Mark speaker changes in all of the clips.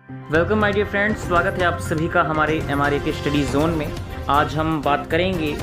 Speaker 1: Welcome my dear friends, स्वागत है आप सभी का हमारे MRA के स्टडी जोन में। आज हम बात करेंगे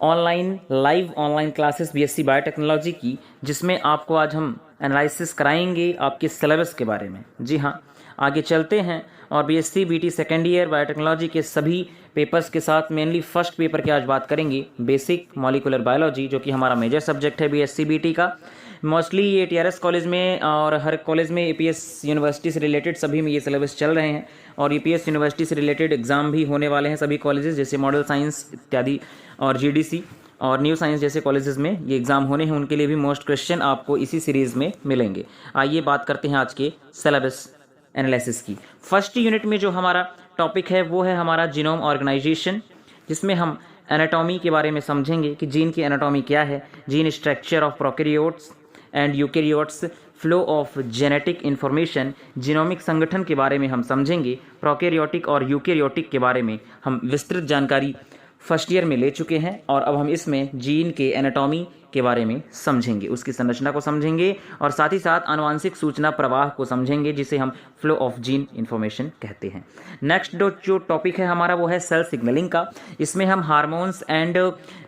Speaker 1: live online classes BSc biotechnology की, जिसमें आपको आज हम एनालिसिस कराएंगे आपके सिलेबस के बारे में। जी हाँ, आगे चलते हैं और BSc BT second year biotechnology के सभी पेपर्स के साथ मेनली फर्स्ट पेपर की आज बात करेंगे, बेसिक मॉलिक्यूलर बायोलॉजी, जो कि हमारा मेजर सब्जेक्ट है BSc BT का। मोस्टली ये TRS कॉलेज में और हर कॉलेज में APS यूनिवर्सिटी से रिलेटेड सभी में ये सिलेबस चल रहे हैं और APS यूनिवर्सिटी से रिलेटेड एग्ज़ाम भी होने वाले हैं सभी कॉलेजेस, जैसे मॉडल साइंस इत्यादि और GDC और न्यू साइंस जैसे कॉलेजेस में ये एग्ज़ाम होने हैं। उनके लिए भी मोस्ट क्वेश्चन आपको इसी सीरीज़ में मिलेंगे। आइए बात करते हैं आज के सिलेबस एनालिसिस की। फर्स्ट यूनिट में जो हमारा टॉपिक है वो है हमारा जीनोम ऑर्गेनाइजेशन, जिसमें हम एनाटॉमी के बारे में समझेंगे कि जीन की एनाटॉमी क्या है, gene structure of prokaryotes and eukaryotes, flow of genetic information, genomic संगठन के बारे में हम समझेंगे। प्रोकैरियोटिक और यूकैरियोटिक के बारे में हम विस्तृत जानकारी फर्स्ट ईयर में ले चुके हैं और अब हम इसमें जीन के एनाटॉमी के बारे में समझेंगे, उसकी संरचना को समझेंगे और साथ ही साथ आनुवांशिक सूचना प्रवाह को समझेंगे, जिसे हम फ्लो ऑफ जीन इन्फॉर्मेशन कहते हैं। नेक्स्ट जो टॉपिक है हमारा वो है सेल सिग्नलिंग का। इसमें हम hormones and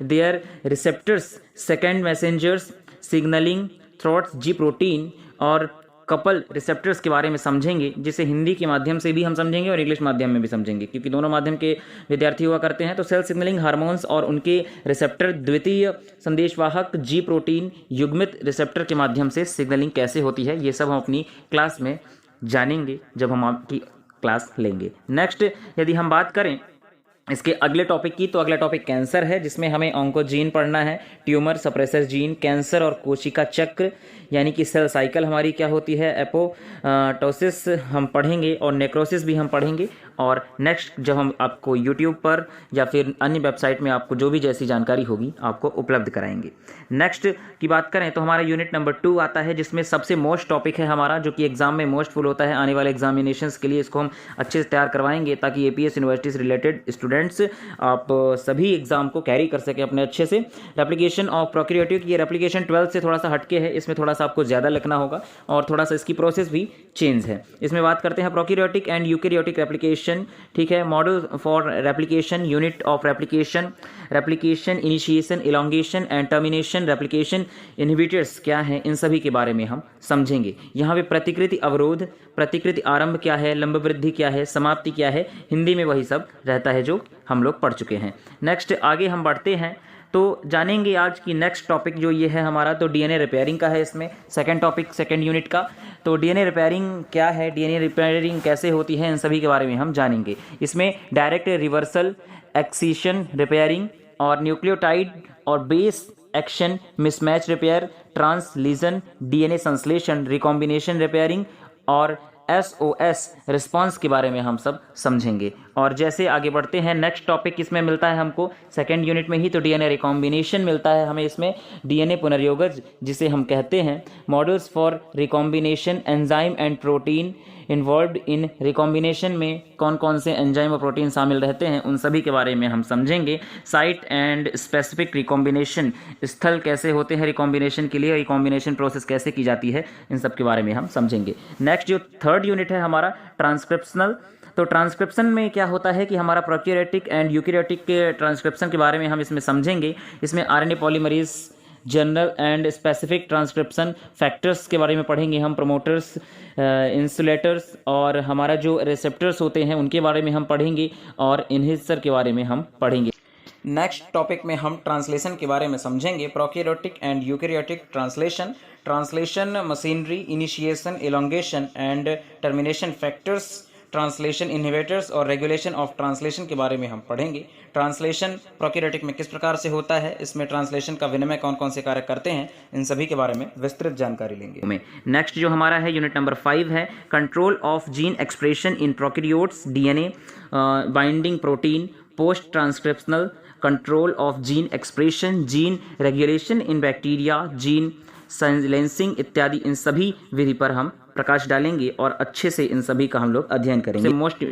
Speaker 1: their receptors, second messengers, signalling throats, G protein और कपल रिसेप्टर्स के बारे में समझेंगे, जिसे हिंदी के माध्यम से भी हम समझेंगे और इंग्लिश माध्यम में भी समझेंगे, क्योंकि दोनों माध्यम के विद्यार्थी हुआ करते हैं। तो सेल सिग्नलिंग, हार्मोन्स और उनके रिसेप्टर, द्वितीय संदेशवाहक, जी प्रोटीन, युग्मित रिसेप्टर के माध्यम से सिग्नलिंग कैसे होती है, ये सब हम अपनी क्लास में जानेंगे जब हम आपकी क्लास लेंगे। नेक्स्ट यदि हम बात करें इसके अगले टॉपिक की, तो अगला टॉपिक कैंसर है, जिसमें हमें ऑन्कोजीन पढ़ना है, ट्यूमर सप्रेसर जीन, कैंसर और कोशिका चक्र यानी कि सेल साइकिल हमारी क्या होती है, एपोटोसिस हम पढ़ेंगे और नेक्रोसिस भी हम पढ़ेंगे। और नेक्स्ट जब हम आपको यूट्यूब पर या फिर अन्य वेबसाइट में आपको जो भी जैसी जानकारी होगी आपको उपलब्ध कराएंगे। नेक्स्ट की बात करें तो हमारा यूनिट नंबर 2 आता है, जिसमें सबसे मोस्ट टॉपिक है हमारा, जो कि एग्जाम में मोस्ट फुल होता है आने वाले एग्जामिनेशंस के लिए। इसको हम अच्छे से तैयार करवाएंगे ताकि APS यूनिवर्सिटी से रिलेटेड स्टूडेंट्स आप सभी एग्जाम को कैरी कर सके अपने अच्छे से। रेप्लिकेशन ऑफ प्रोकैरियोटिक, ये रेप्लिकेशन 12 से थोड़ा सा हटके है, इसमें थोड़ा सा आपको ज़्यादा लिखना होगा और थोड़ा सा इसकी प्रोसेस भी चेंज है। इसमें बात करते हैं प्रोकैरियोटिक एंड यूकैरियोटिक रेप्लिकेशन, ठीक है, model for replication, unit of replication, replication initiation, elongation and termination, replication inhibitors क्या हैं, इन सभी के बारे में हम समझेंगे। यहाँ पे प्रतिकृति अवरोध, प्रतिकृति आरंभ क्या है, लंब वृद्धि क्या है, समाप्ति क्या है, हिंदी में वही सब रहता है जो हम लोग पढ़ चुके हैं। नेक्स्ट आगे हम बढ़ते हैं तो जानेंगे आज की नेक्स्ट टॉपिक जो ये है हमारा, तो DNA रिपेयरिंग का है। इसमें सेकंड टॉपिक सेकंड यूनिट का, तो DNA रिपेयरिंग क्या है, DNA रिपेयरिंग कैसे होती है, इन सभी के बारे में हम जानेंगे। इसमें डायरेक्ट रिवर्सल, एक्सीशन रिपेयरिंग और न्यूक्लियोटाइड और base excision mismatch repair, translesion, DNA संश्लेषण, रिकॉम्बिनेशन रिपेयरिंग और SOS रिस्पांस के बारे में हम सब समझेंगे। और जैसे आगे बढ़ते हैं नेक्स्ट टॉपिक इसमें मिलता है हमको सेकेंड यूनिट में ही, तो DNA रिकॉम्बिनेशन मिलता है हमें इसमें, DNA पुनर्योगज जिसे हम कहते हैं, models for recombination, enzyme and protein involved in recombination में कौन कौन से एंजाइम और प्रोटीन शामिल रहते हैं, उन सभी के बारे में हम समझेंगे। साइट एंड स्पेसिफिक रिकॉम्बिनेशन, स्थल कैसे होते हैं रिकॉम्बिनेशन के लिए, रिकॉम्बिनेशन प्रोसेस कैसे की जाती है, इन सब के बारे में हम समझेंगे। नेक्स्ट जो थर्ड यूनिट है हमारा ट्रांसक्रिप्शनल, तो ट्रांसक्रिप्शन में क्या होता है कि हमारा प्रोकैरियोटिक एंड यूकैरियोटिक के ट्रांसक्रिप्शन के बारे में हम इसमें समझेंगे। इसमें RNA polymerase, general and specific transcription factors के बारे में पढ़ेंगे हम, प्रोमोटर्स, इंसुलेटर्स और हमारा जो रिसेप्टर्स होते हैं उनके बारे में हम पढ़ेंगे और इनहिबिटर के बारे में हम पढ़ेंगे। नेक्स्ट टॉपिक में हम ट्रांसलेशन के बारे में समझेंगे, prokaryotic and eukaryotic translation, translation machinery, initiation, elongation and termination factors, translation inhibitors और रेगुलेशन ऑफ ट्रांसलेशन के बारे में हम पढ़ेंगे। ट्रांसलेशन प्रोकैरियोटिक में किस प्रकार से होता है, इसमें ट्रांसलेशन का विनिमय कौन कौन से कार्य करते हैं, इन सभी के बारे में विस्तृत जानकारी लेंगे। नेक्स्ट जो हमारा है यूनिट नंबर 5 है control of gene expression in prokaryotes, DNA binding protein, post transcriptional control of gene expression, gene regulation in bacteria, gene silencing इत्यादि, इन सभी विधि पर हम प्रकाश डालेंगे और अच्छे से इन सभी का हम लोग अध्ययन करेंगे। मोस्ट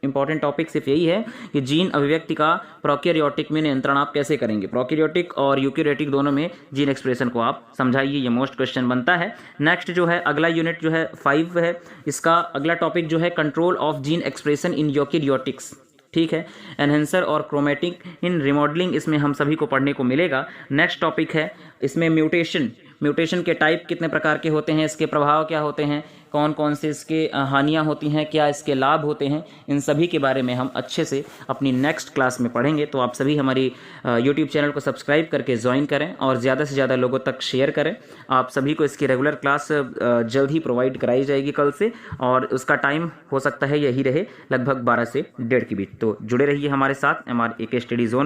Speaker 1: इंपॉर्टेंट टॉपिक सिर्फ यही है कि जीन अभिव्यक्ति का प्रोकैरियोटिक में नियंत्रण आप कैसे करेंगे। प्रोकैरियोटिक और यूकैरियोटिक दोनों में जीन एक्सप्रेशन को आप समझाइए, ये मोस्ट क्वेश्चन बनता है। नेक्स्ट जो है अगला यूनिट जो है 5 है, इसका अगला टॉपिक जो है control of gene expression in eukaryotics, ठीक है। एनहेंसर और क्रोमेटिक इन रिमॉडलिंग, इसमें हम सभी को पढ़ने को मिलेगा। नेक्स्ट टॉपिक है इसमें म्यूटेशन के टाइप कितने प्रकार के होते हैं, इसके प्रभाव क्या होते हैं, कौन कौन से इसके हानियां होती हैं, क्या इसके लाभ होते हैं, इन सभी के बारे में हम अच्छे से अपनी नेक्स्ट क्लास में पढ़ेंगे। तो आप सभी हमारी यूट्यूब चैनल को सब्सक्राइब करके ज्वाइन करें और ज़्यादा से ज़्यादा लोगों तक शेयर करें। आप सभी को इसकी रेगुलर क्लास जल्द ही प्रोवाइड कराई जाएगी कल से, और उसका टाइम हो सकता है यही रहे लगभग 12 से 1:30 के बीच। तो जुड़े रहिए हमारे साथ MRAK स्टडी जोन।